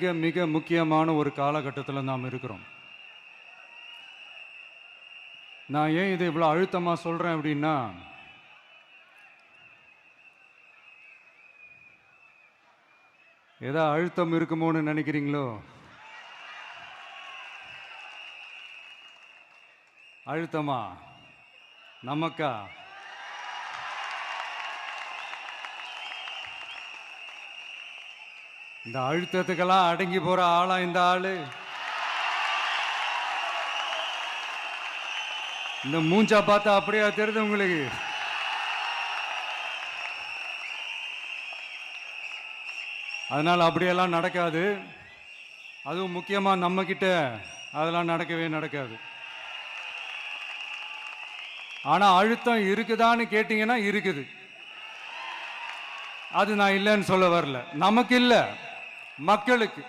மிக மிக முக்கியமான ஒரு காலகட்டத்தில் நாம் இருக்கிறோம். நான் ஏன் இதை இவ்வளோ அழுத்தமாக சொல்கிறேன் அப்படின்னா, ஏதோ அழுத்தம் இருக்குமோன்னு நினைக்கிறீங்களோ? அழுத்தமா நமக்கா? இந்த அழுத்தத்துக்கெல்லாம் அடங்கி போற ஆளா இந்த ஆளு? இந்த மூஞ்சா பார்த்தா அப்படியா தெரியுது உங்களுக்கு? அதனால அப்படியெல்லாம் நடக்காது. அதுவும் முக்கியமா நம்ம கிட்ட அதெல்லாம் நடக்கவே நடக்காது. ஆனா அழுத்தம் இருக்குதான்னு கேட்டீங்கன்னா இருக்குது. அது நான் இல்லைன்னு சொல்ல வரல. நமக்கு இல்லை, மக்களுக்கு.